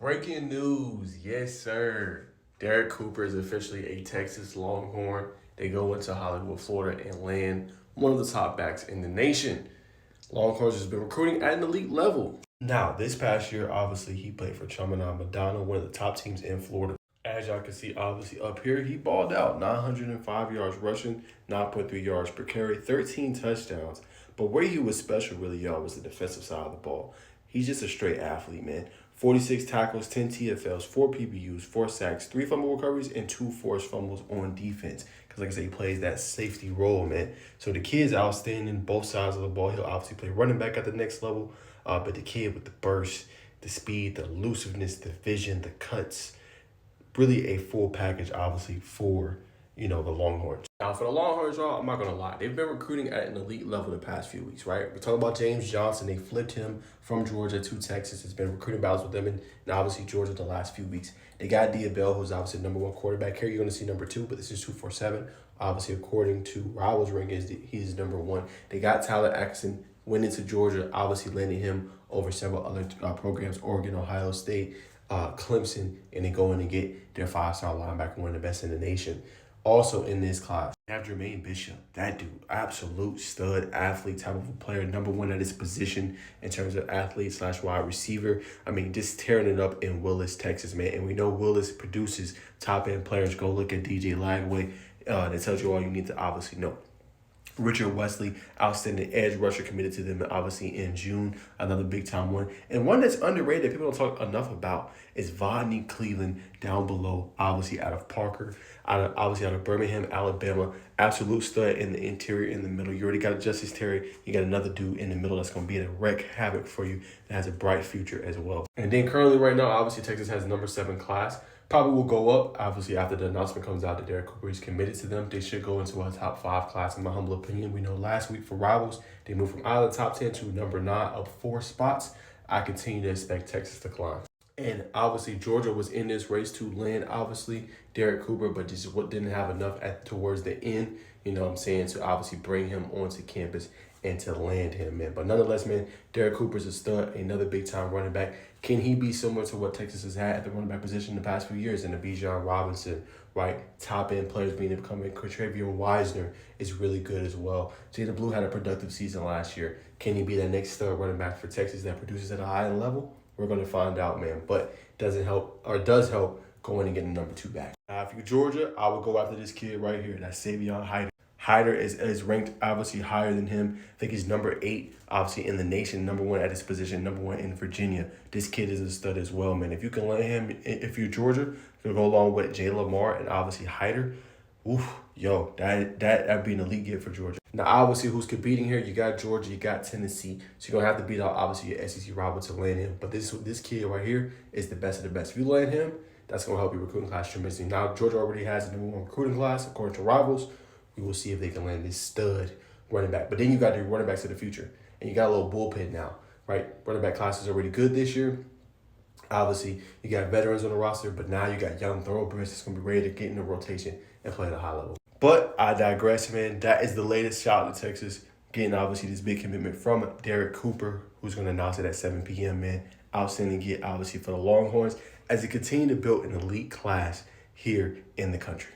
Breaking news, yes, sir. Derrek Cooper is officially a Texas Longhorn. They go into Hollywood, Florida, and land one of the top backs in the nation. Longhorns has been recruiting at an elite level. Now, this past year, obviously, he played for Chaminade Madonna, one of the top teams in Florida. As y'all can see, obviously, up here, he balled out 905 yards rushing, 9.3 yards per carry, 13 touchdowns. But where he was special, really, y'all, was the defensive side of the ball. He's just a straight athlete, man. 46 tackles, 10 TFLs, 4 PBUs, 4 sacks, 3 fumble recoveries, and 2 forced fumbles on defense. Because, like I said, he plays that safety role, man. So the kid's outstanding both sides of the ball. He'll obviously play running back at the next level. But the kid with the burst, the speed, the elusiveness, the vision, the cuts, really a full package, obviously, for, the Longhorns. Now, for the Longhorns, y'all, I'm not going to lie. They've been recruiting at an elite level the past few weeks, right? We're talking about James Johnson. They flipped him from Georgia to Texas. It's been recruiting battles with them and obviously Georgia the last few weeks. They got Bell, who's obviously number 1 quarterback. Here you're going to see number 2, but this is 247. Obviously, according to Rivals Rankings, he's number 1. They got Tyler Atkinson, went into Georgia, obviously landing him over several other programs, Oregon, Ohio State, Clemson, and they go in and get their 5-star linebacker, one of the best in the nation. Also in this class, they have Jermaine Bishop. That dude, absolute stud athlete type of a player, number 1 at his position in terms of athlete / wide receiver. I mean, just tearing it up in Willis, Texas, man. And we know Willis produces top-end players. Go look at DJ Lagway. That tells you all you need to obviously know. Richard Wesley, outstanding edge rusher, committed to them obviously in June, another big-time one. And one that's underrated that people don't talk enough about is Vodney Cleveland down below, obviously out of Parker, out of Birmingham, Alabama. Absolute stud in the interior, in the middle. You already got Justice Terry. You got another dude in the middle that's going to be able to wreak havoc for you that has a bright future as well. And then currently right now, obviously Texas has number 7 class. Probably will go up, obviously, after the announcement comes out that Derrek Cooper is committed to them. They should go into a top 5 class, in my humble opinion. We know last week for Rivals, they moved from out of the top 10 to number 9, up 4 spots. I continue to expect Texas to climb. And obviously, Georgia was in this race to land, obviously, Derrek Cooper, but just didn't have enough towards the end, to obviously bring him onto campus and to land him, man. But nonetheless, man, Derrek Cooper's a stud, another big-time running back. Can he be similar to what Texas has had at the running back position in the past few years? And the Bijan Robinson, right? Top-end players being able to come in. Travion Wisner is really good as well. Jada Blue had a productive season last year. Can he be that next stud running back for Texas that produces at a high level? We're going to find out, man. But does help going and getting number 2 back. If you're Georgia, I would go after this kid right here. That's Savion Hyder. Hyder is ranked obviously higher than him. I think he's number 8, obviously, in the nation, number 1 at his position, number 1 in Virginia. This kid is a stud as well, man. If you can let him, if you're Georgia, you'll go along with Jay Lamar and obviously Hyder. That'd be an elite get for Georgia. Now, obviously, who's competing here? You got Georgia, you got Tennessee. So you're gonna have to beat out obviously your SEC rival to land him. But this kid right here is the best of the best. If you land him, that's gonna help your recruiting class tremendously. Now, Georgia already has the number 1 recruiting class according to Rivals. We will see if they can land this stud running back. But then you got the running backs of the future. And you got a little bullpen now, right? Running back class is already good this year. Obviously, you got veterans on the roster, but now you got young thoroughbreds that's going to be ready to get in the rotation and play at a high level. But I digress, man. That is the latest shot to Texas, getting obviously this big commitment from Derrek Cooper, who's going to announce it at 7 p.m., man. Outstanding get, obviously, for the Longhorns as they continue to build an elite class here in the country.